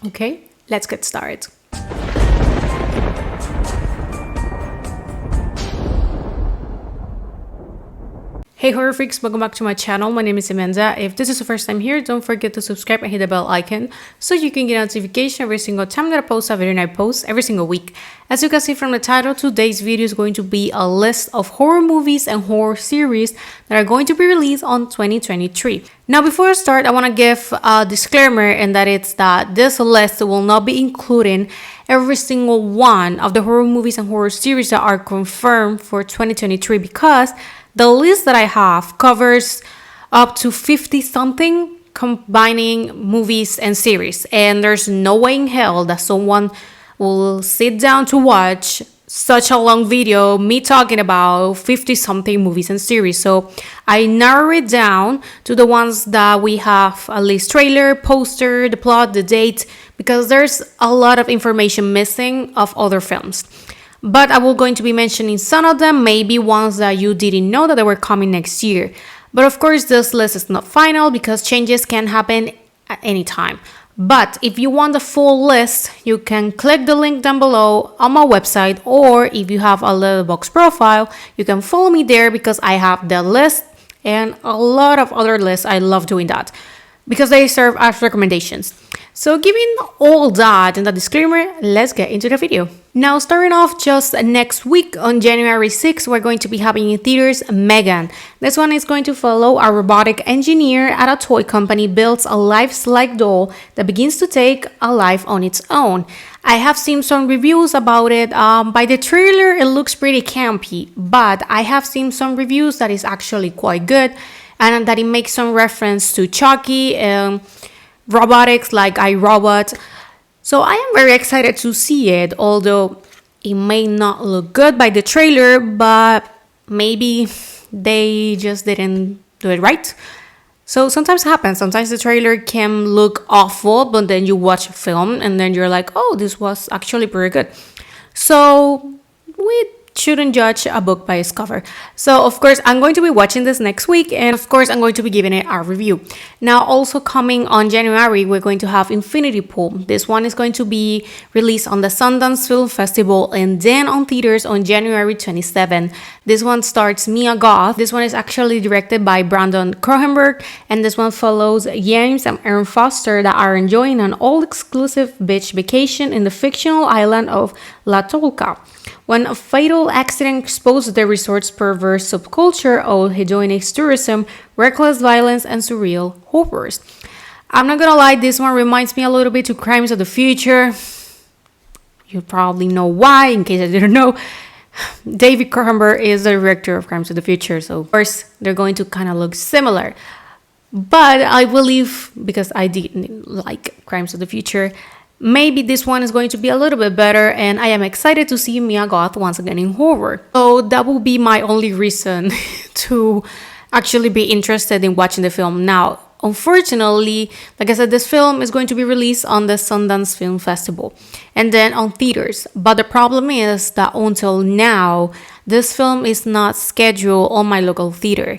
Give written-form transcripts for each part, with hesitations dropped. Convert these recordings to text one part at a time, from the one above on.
Okay, let's get started. Hey horror freaks, welcome back to my channel. My name is Amanda. If this is the first time here, don't forget to subscribe and hit the bell icon so you can get a notification every single time that I post a video, and I post every single week. As you can see from the title, today's video is going to be a list of horror movies and horror series that are going to be released on 2023. Now before I start, I want to give a disclaimer, and that it's that this list will not be including every single one of the horror movies and horror series that are confirmed for 2023, because the list that I have covers up to 50 something combining movies and series, and there's no way in hell that someone will sit down to watch such a long video, me talking about 50 something movies and series. So I narrow it down to the ones that we have at least trailer, poster, the plot, the date, because there's a lot of information missing of other films. But I will going to be mentioning some of them, maybe ones that you didn't know that they were coming next year. But of course, this list is not final because changes can happen at any time. But if you want the full list, you can click the link down below on my website, or if you have a Letterboxd profile, you can follow me there because I have the list and a lot of other lists. I love doing that because they serve as recommendations. So given all that and the disclaimer, let's get into the video. Now, starting off just next week on January 6th, we're going to be having in theaters Megan. This one is going to follow a robotic engineer at a toy company builds a lifelike doll that begins to take a life on its own. I have seen some reviews about it. By the trailer, it looks pretty campy, but I have seen some reviews that is actually quite good and that it makes some reference to Chucky and robotics like iRobot. So I am very excited to see it, although it may not look good by the trailer, but maybe they just didn't do it right. So sometimes it happens. Sometimes the trailer can look awful, but then you watch a film and then you're like, oh, this was actually pretty good. So we shouldn't judge a book by its cover. So of course I'm going to be watching this next week, and of course I'm going to be giving it a review. Now also coming on January, we're going to have Infinity Pool. This one is going to be released on the Sundance Film Festival and then on theaters on January 27. This one stars Mia Goth. This one is actually directed by Brandon Cronenberg, and this one follows James and Erin Foster that are enjoying an all-exclusive beach vacation in the fictional island of La Tolca, when a fatal accident exposes the resort's perverse subculture of hedonic tourism, reckless violence, and surreal horrors. I'm not gonna lie, this one reminds me a little bit to Crimes of the Future. You probably know why, in case I didn't know. David Cronenberg is the director of Crimes of the Future, so of course they're going to kind of look similar. But I believe, because I didn't like Crimes of the Future, maybe this one is going to be a little bit better, and I am excited to see Mia Goth once again in horror. So that will be my only reason to actually be interested in watching the film. Now, unfortunately, like I said, this film is going to be released on the Sundance Film Festival and then on theaters. But the problem is that until now, this film is not scheduled on my local theater,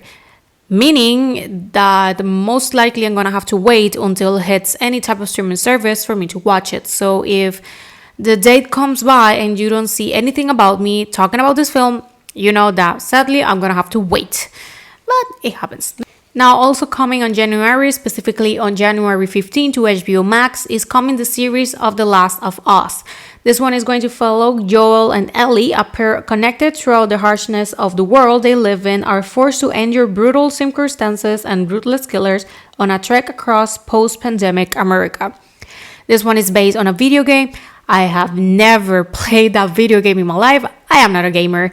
meaning that most likely I'm gonna have to wait until it hits any type of streaming service for me to watch it. So if the date comes by and you don't see anything about me talking about this film, you know that sadly I'm gonna have to wait. But it happens. Now also coming on January, specifically on January 15 to HBO Max, is coming the series of The Last of Us. This one is going to follow Joel and Ellie, a pair connected throughout the harshness of the world they live in, are forced to endure brutal circumstances and ruthless killers on a trek across post-pandemic America. This one is based on a video game. I have never played that video game in my life. I am not a gamer.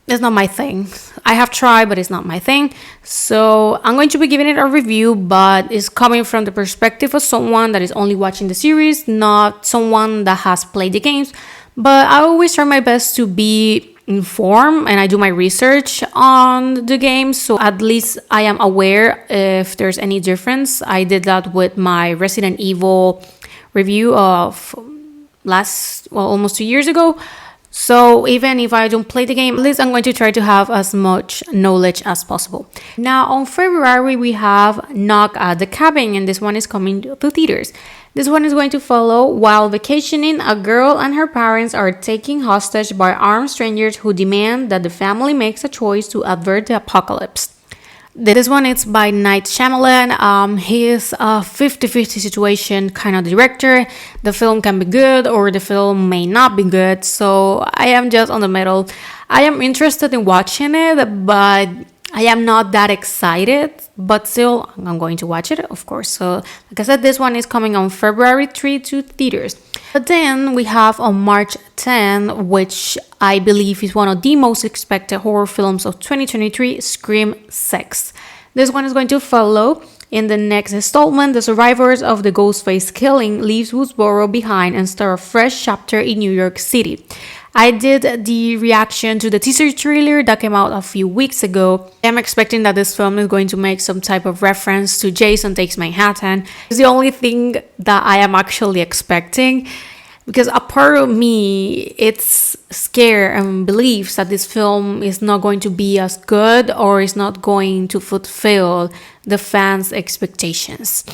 It's not my thing. I have tried, but it's not my thing. So I'm going to be giving it a review, but it's coming from the perspective of someone that is only watching the series, not someone that has played the games. But I always try my best to be informed, and I do my research on the game, so at least I am aware if there's any difference. I did that with my Resident Evil review of almost 2 years ago. So even if I don't play the game, at least I'm going to try to have as much knowledge as possible. Now on February, we have Knock at the Cabin, and this one is coming to theaters. This one is going to follow while vacationing, a girl and her parents are taken hostage by armed strangers who demand that the family makes a choice to avert the apocalypse. This one is by Night Shyamalan. He is a 50-50 situation kind of director. The film can be good or the film may not be good. So I am just on the middle. I am interested in watching it, but I am not that excited. But still, I'm going to watch it, of course. So like I said, this one is coming on February 3 to theaters. But then we have on March 10, which I believe is one of the most expected horror films of 2023, Scream 6. This one is going to follow in the next installment. The survivors of the Ghostface killing leaves Woodsboro behind and start a fresh chapter in New York City. I did the reaction to the teaser trailer that came out a few weeks ago. I'm expecting that this film is going to make some type of reference to Jason Takes Manhattan. It's the only thing that I am actually expecting, because a part of me, it's scared and believes that this film is not going to be as good or is not going to fulfill the fans' expectations.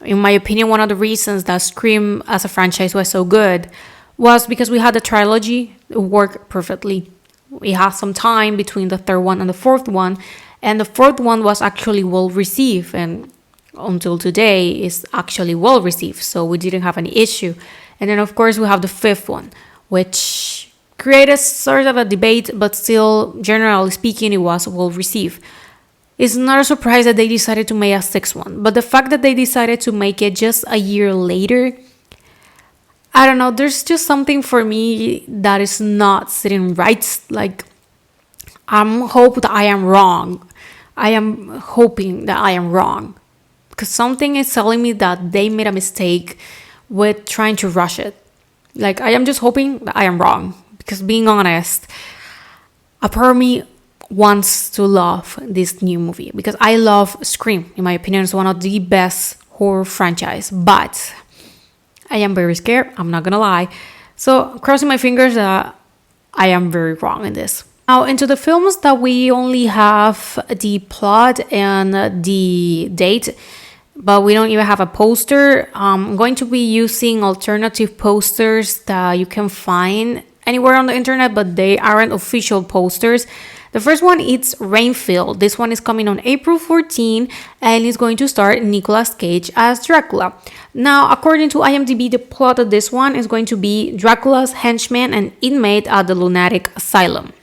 In my opinion, one of the reasons that Scream as a franchise was so good was because we had the trilogy work perfectly. We had some time between the third one and the fourth one, and the fourth one was actually well received, and until today is actually well received, so we didn't have any issue. And then of course we have the fifth one, which created sort of a debate, but still, generally speaking, it was well received. It's not a surprise that they decided to make a sixth one, but the fact that they decided to make it just a year later, I don't know, there's just something for me that is not sitting right. Like, I'm hoping that I am wrong. I am hoping that I am wrong. Because something is telling me that they made a mistake with trying to rush it. Like, I am just hoping that I am wrong. Because being honest, a part of me wants to love this new movie. Because I love Scream. In my opinion, it's one of the best horror franchise. But I am very scared, I'm not gonna lie. So, crossing my fingers that I am very wrong in this. Now, into the films that we only have the plot and the date, but we don't even have a poster. I'm going to be using alternative posters that you can find anywhere on the internet, but they aren't official posters. The first one is Rainfield. This one is coming on April 14 and is going to star Nicolas Cage as Dracula. Now, according to IMDb, the plot of this one is going to be Dracula's henchman and inmate at the lunatic asylum.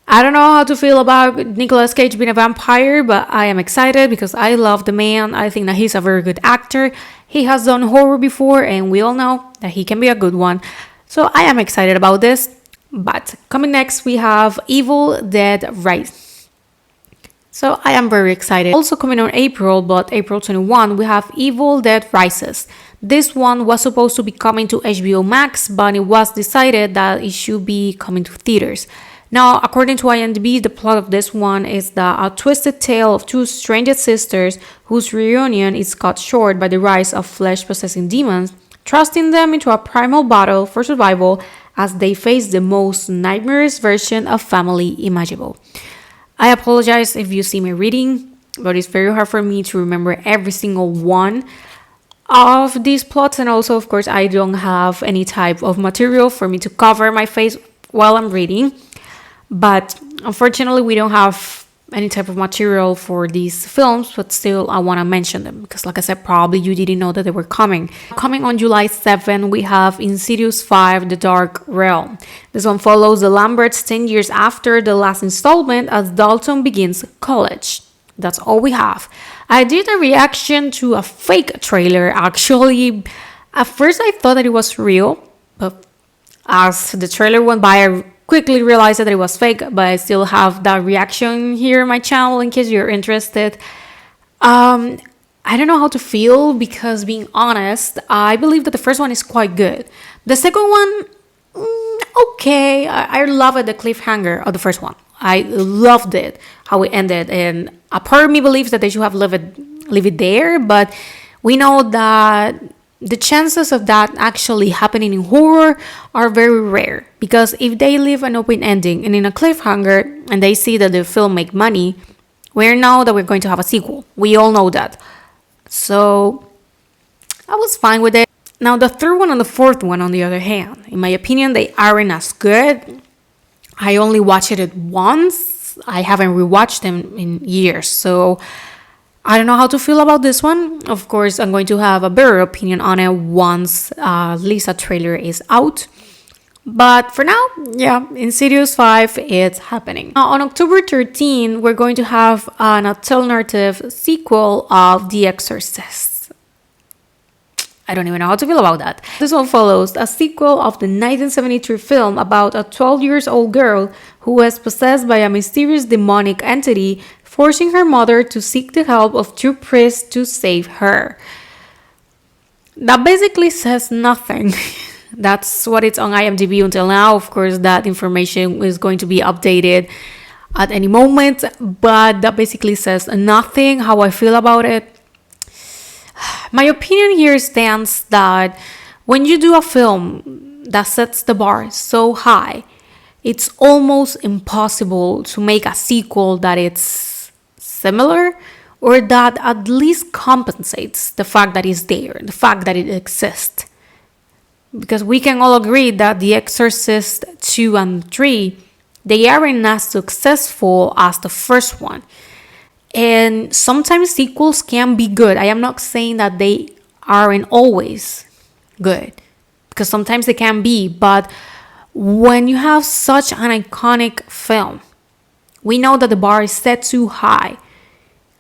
I don't know how to feel about Nicolas Cage being a vampire, but I am excited because I love the man. I think that he's a very good actor. He has done horror before and we all know that he can be a good one. So I am excited about this. But coming next, we have Evil Dead Rise. So I am very excited. Also coming on April, but April 21, we have Evil Dead Rises. This one was supposed to be coming to HBO Max, but it was decided that it should be coming to theaters. Now, according to IMDb, the plot of this one is a twisted tale of two estranged sisters whose reunion is cut short by the rise of flesh-possessing demons, thrusting them into a primal battle for survival as they face the most nightmarish version of family imaginable. I apologize if you see me reading, but it's very hard for me to remember every single one of these plots, and also, of course, I don't have any type of material for me to cover my face while I'm reading. But unfortunately, we don't have any type of material for these films, but still I want to mention them because, like I said, probably you didn't know that they were coming. Coming on July 7, we have Insidious 5, The Dark Realm. This one follows the Lamberts 10 years after the last installment as Dalton begins college. That's all we have. I did a reaction to a fake trailer, actually. At first I thought that it was real, but as the trailer went by, I quickly realized that it was fake, but I still have that reaction here on my channel in case you're interested. I don't know how to feel because, being honest, I believe that the first one is quite good. The second one, okay. I love it, the cliffhanger of the first one. I loved it, how it ended, and a part of me believes that they should have leave it there, but we know that the chances of that actually happening in horror are very rare, because if they leave an open ending and in a cliffhanger and they see that the film make money, we know that we're going to have a sequel. We all know that. So I was fine with it. Now the third one and the fourth one, on the other hand, in my opinion, they aren't as good. I only watched it once. I haven't rewatched them in years, so I don't know how to feel about this one. Of course, I'm going to have a better opinion on it once Lisa trailer is out. But for now, yeah, Insidious 5, it's happening. Now, on October 13, we're going to have an alternative sequel of The Exorcist. I don't even know how to feel about that. This one follows a sequel of the 1973 film about a 12-year-old girl who was possessed by a mysterious demonic entity, forcing her mother to seek the help of two priests to save her. That basically says nothing. That's what it's on IMDb until now. Of course, that information is going to be updated at any moment, but that basically says nothing how I feel about it. My opinion here stands that when you do a film that sets the bar so high, it's almost impossible to make a sequel that it's similar, or that at least compensates the fact that it's there, the fact that it exists. Because we can all agree that The Exorcist 2 and 3, they aren't as successful as the first one. And sometimes sequels can be good. I am not saying that they aren't always good, because sometimes they can be. But when you have such an iconic film, we know that the bar is set too high.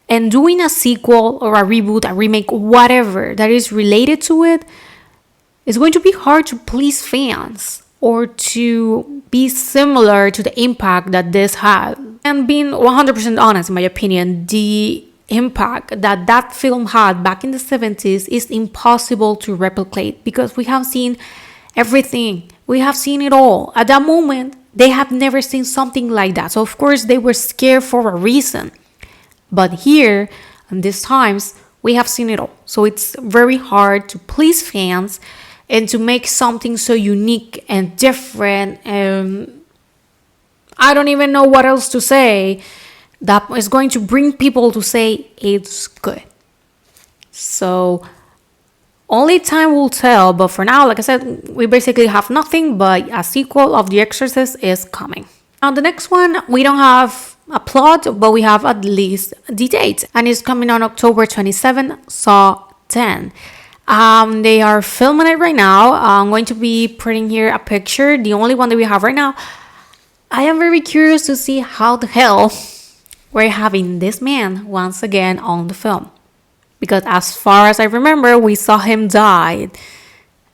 And doing a sequel or a reboot, a remake, whatever that is related to it, is going to be hard to please fans or to be similar to the impact that this had. And being 100% honest, in my opinion, the impact that that film had back in the 70s is impossible to replicate, because we have seen everything. We have seen it all. At that moment, they have never seen something like that. So of course they were scared for a reason. But here, in these times, we have seen it all. So it's very hard to please fans and to make something so unique and different. I don't even know what else to say that is going to bring people to say it's good. So only time will tell. But for now, like I said, we basically have nothing, but a sequel of The Exorcist is coming. Now the next one, we don't have a plot, but we have at least the date, and it's coming on October 27, Saw 10. They are filming it right now. I'm going to be putting here a picture, the only one that we have right now. I am very curious to see how the hell we're having this man once again on the film, because as far as I remember, we saw him die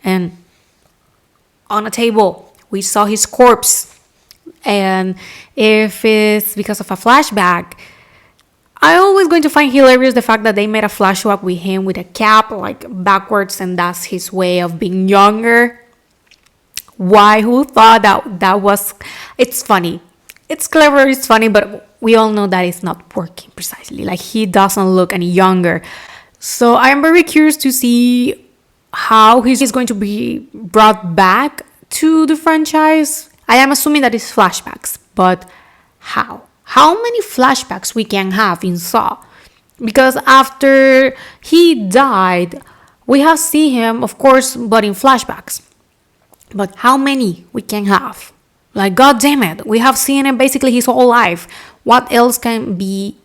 and on a table we saw his corpse. And if it's because of a flashback, I always going to find hilarious the fact that they made a flashback with him with a cap like backwards, and that's his way of being younger. Why? Who thought that was... It's funny. It's clever, it's funny, but we all know that it's not working precisely. Like, he doesn't look any younger. So I'm very curious to see how he's going to be brought back to the franchise. I am assuming that it's flashbacks, but how? How many flashbacks we can have in Saw? Because after he died, we have seen him, of course, but in flashbacks. But how many we can have? Like, god damn it, we have seen him basically his whole life. What else can be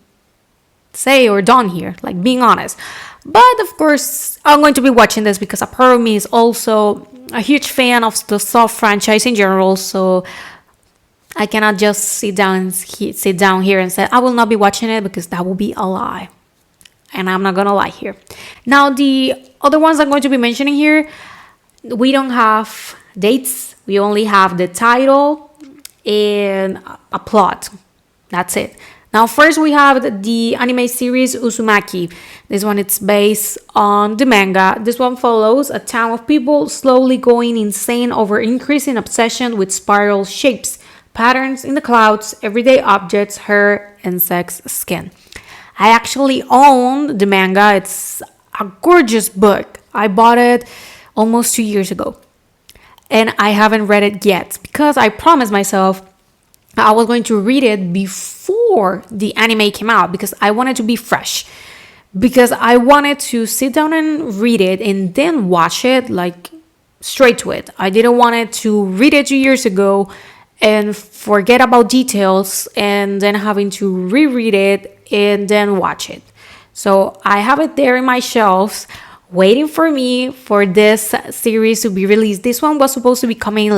say or done here? Like, being honest. But of course, I'm going to be watching this because a part of me is also a huge fan of the Saw franchise in general. So I cannot just sit down here and say I will not be watching it, because that will be a lie. And I'm not gonna lie here. Now, the other ones I'm going to be mentioning here, we don't have dates. We only have the title and a plot. That's it. Now, first we have the anime series Uzumaki. This one, it's based on the manga. This one follows a town of people slowly going insane over increasing obsession with spiral shapes, patterns in the clouds, everyday objects, hair, insects, skin. I actually own the manga. It's a gorgeous book. I bought it almost 2 years ago, and I haven't read it yet because I promised myself I was going to read it before the anime came out because I wanted to be fresh. Because I wanted to sit down and read it and then watch it like straight to it. I didn't want it to read it 2 years ago and forget about details and then having to reread it and then watch it. So I have it there in my shelves waiting for me for this series to be released. This one was supposed to be coming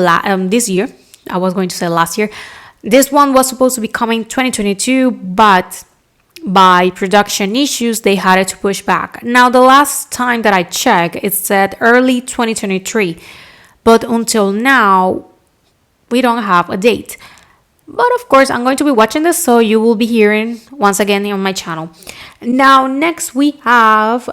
this year. I was going to say last year. This one was supposed to be coming 2022, but by production issues, they had to push back. Now, the last time that I checked, it said early 2023, but until now, we don't have a date. But of course, I'm going to be watching this, so you will be hearing once again on my channel. Now, next we have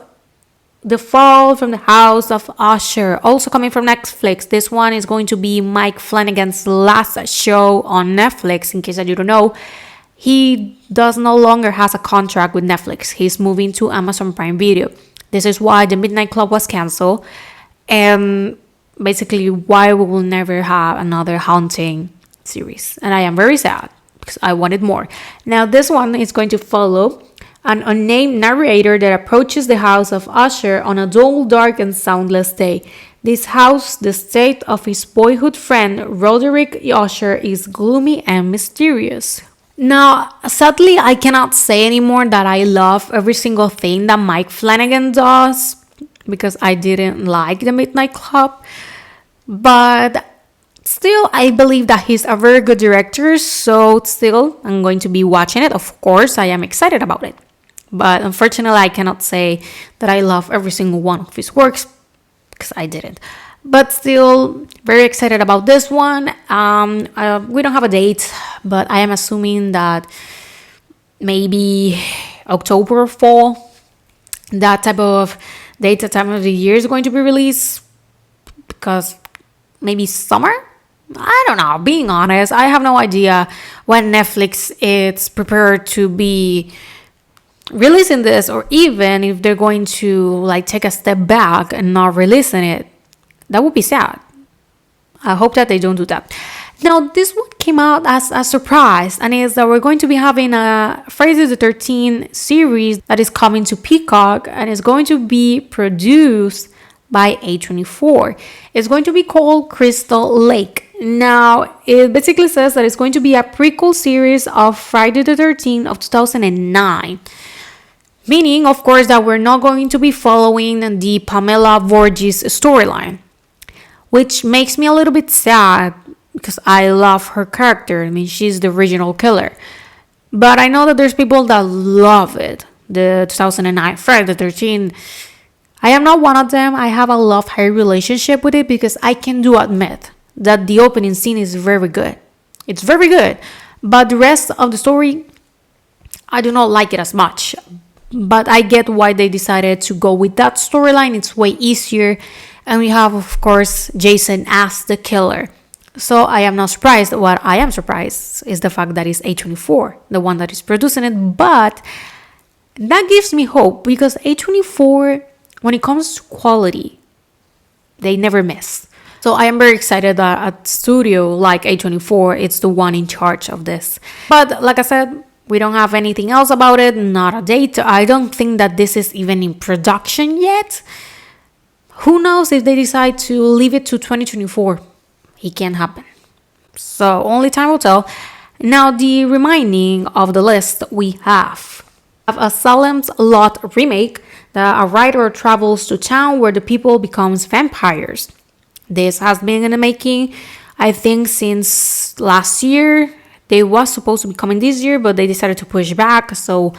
The Fall from the House of Usher, also coming from Netflix. This one is going to be Mike Flanagan's last show on Netflix, in case that you don't know. He does no longer has a contract with Netflix. He's moving to Amazon Prime Video. This is why The Midnight Club was canceled, and basically why we will never have another Haunting series. And I am very sad because I wanted more. Now this one is going to follow an unnamed narrator that approaches the house of Usher on a dull, dark, and soundless day. This house, the state of his boyhood friend Roderick Usher, is gloomy and mysterious. Now, sadly, I cannot say anymore that I love every single thing that Mike Flanagan does because I didn't like The Midnight Club. But still, I believe that he's a very good director. So still, I'm going to be watching it. Of course, I am excited about it. But unfortunately, I cannot say that I love every single one of his works because I didn't. But still, very excited about this one. We don't have a date, but I am assuming that maybe October or fall, that type of date, that time of the year is going to be released. Because maybe summer? I don't know. Being honest, I have no idea when Netflix is prepared to be releasing this, or even if they're going to like take a step back and not releasing it. That would be sad. I hope that they don't do that. Now, this one came out as a surprise, and is that we're going to be having a Friday the 13th series that is coming to Peacock, and is going to be produced by A24. It's going to be called Crystal Lake. Now, it basically says that it's going to be a prequel series of Friday the 13th of 2009. Meaning, of course, that we're not going to be following the Pamela Voorhees storyline. Which makes me a little bit sad because I love her character. I mean, she's the original killer. But I know that there's people that love it. The 2009 Friday the 13th. I am not one of them. I have a love-hate relationship with it because I can do admit that the opening scene is very good. It's very good. But the rest of the story, I do not like it as much. But I get why they decided to go with that storyline. It's way easier. And we have, of course, Jason as the killer. So I am not surprised. What I am surprised is the fact that it's A24, the one that is producing it. But that gives me hope because A24, when it comes to quality, they never miss. So I am very excited that a studio like A24 is the one in charge of this. But like I said, we don't have anything else about it, not a date. I don't think that this is even in production yet. Who knows if they decide to leave it to 2024? It can happen. So only time will tell. Now the remaining of the list we have a Salem's Lot remake that a writer travels to town where the people becomes vampires. This has been in the making, I think, since last year. They was supposed to be coming this year, but they decided to push back. So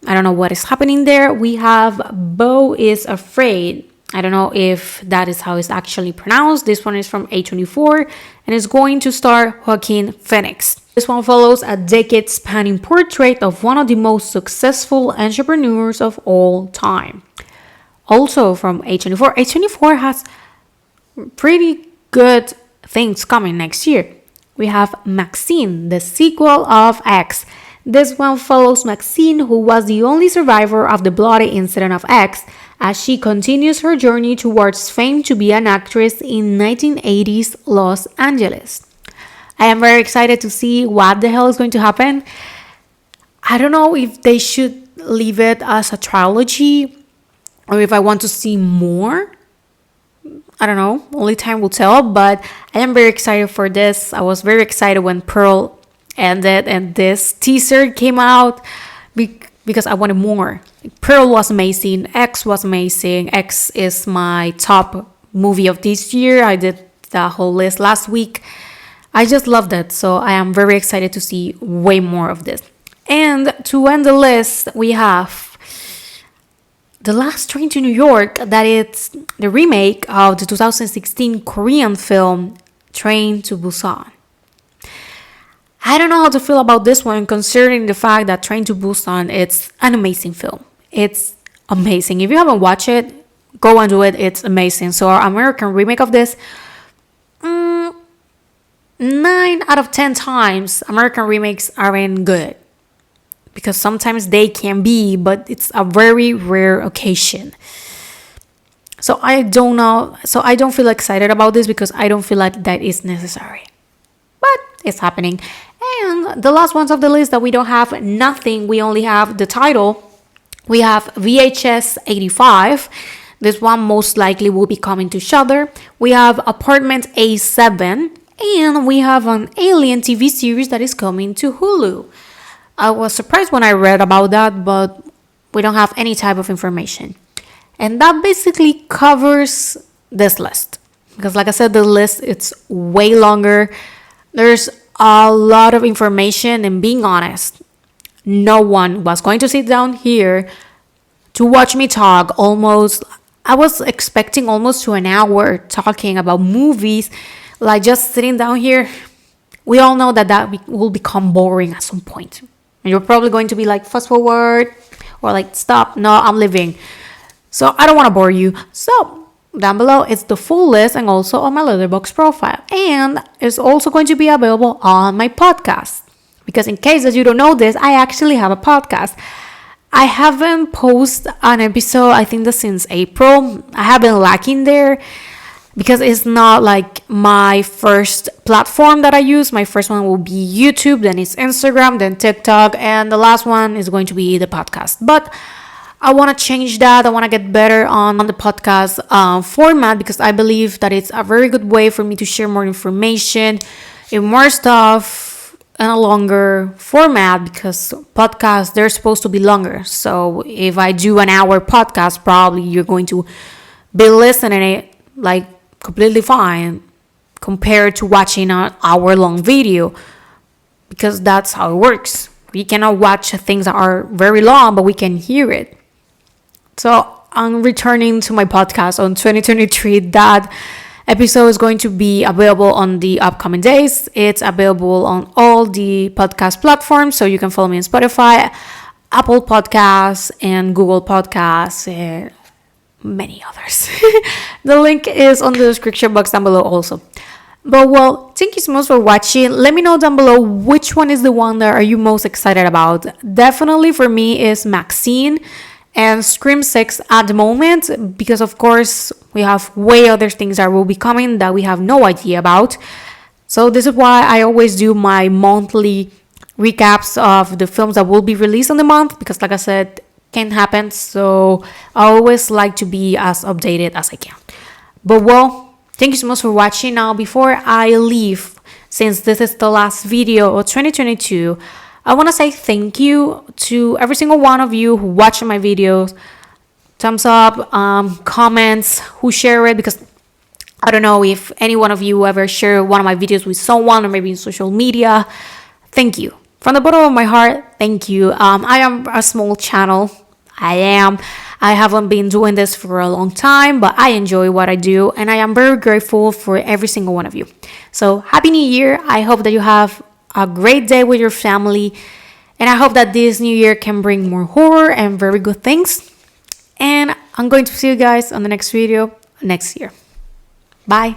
I don't know what is happening there. We have Beau is Afraid. I don't know if that is how it's actually pronounced. This one is from A24 and is going to star Joaquin Phoenix. This one follows a decade-spanning portrait of one of the most successful entrepreneurs of all time. Also from A24. A24 has pretty good things coming next year. We have Maxine, the sequel of X. This one follows Maxine, who was the only survivor of the bloody incident of X, as she continues her journey towards fame to be an actress in 1980s Los Angeles. I am very excited to see what the hell is going to happen. I don't know if they should leave it as a trilogy or if I want to see more. I don't know, only time will tell, but I am very excited for this. I was very excited when Pearl ended and this teaser came out because I wanted more. Pearl was amazing, X was amazing. X is my top movie of this year. I did the whole list last week. I just loved it, so I am very excited to see way more of this. And to end the list, we have The Last Train to New York, that it's the remake of the 2016 Korean film Train to Busan. I don't know how to feel about this one, considering the fact that Train to Busan, it's an amazing film. It's amazing. If you haven't watched it, go and do it. It's amazing. So our American remake of this, 9 out of 10 times, American remakes aren't good. Because sometimes they can be, but it's a very rare occasion. So I don't know. So I don't feel excited about this because I don't feel like that is necessary. But it's happening. And the last ones of the list that we don't have nothing. We only have the title. We have VHS 85. This one most likely will be coming to Shudder. We have Apartment A7. And we have an Alien TV series that is coming to Hulu. I was surprised when I read about that, but we don't have any type of information. And that basically covers this list. Because like I said, the list, it's way longer. There's a lot of information, and being honest, no one was going to sit down here to watch me talk I was expecting almost to an hour talking about movies, like just sitting down here. We all know that will become boring at some point. And you're probably going to be like, fast forward, or like, stop, no, I'm leaving. So I don't want to bore you. So down below, it's the full list and also on my Letterboxd profile. And it's also going to be available on my podcast. Because in case that you don't know this, I actually have a podcast. I haven't posted an episode, I think that since April. I have been lacking there. Because it's not like my first platform that I use. My first one will be YouTube, then it's Instagram, then TikTok, and the last one is going to be the podcast. But I want to change that. I want to get better on the podcast format because I believe that it's a very good way for me to share more information and more stuff in a longer format because podcasts, they're supposed to be longer. So if I do an hour podcast, probably you're going to be listening it like completely fine compared to watching an hour-long video because that's how it works. We cannot watch things that are very long, but we can hear it. So I'm returning to my podcast on 2023. That episode is going to be available on the upcoming days. It's available on all the podcast platforms, so you can follow me on Spotify, Apple Podcasts, and Google Podcasts, and many others. The link is on the description box down below also. But well, thank you so much for watching. Let me know down below which one is the one that are you most excited about. Definitely for me is Maxine and Scream 6 at the moment, because of course we have way other things that will be coming that we have no idea about. So this is why I always do my monthly recaps of the films that will be released in the month, because like I said, can happen. So I always like to be as updated as I can. But well, thank you so much for watching. Now before I leave, since this is the last video of 2022, I want to say thank you to every single one of you who watch my videos. Thumbs up, comments, who share it, because I don't know if any one of you ever share one of my videos with someone or maybe in social media. Thank you. From the bottom of my heart, thank you. I am a small channel. I haven't been doing this for a long time, but I enjoy what I do, and I am very grateful for every single one of you. So happy New Year. I hope that you have a great day with your family, and I hope that this new year can bring more horror and very good things. And I'm going to see you guys on the next video next year. Bye.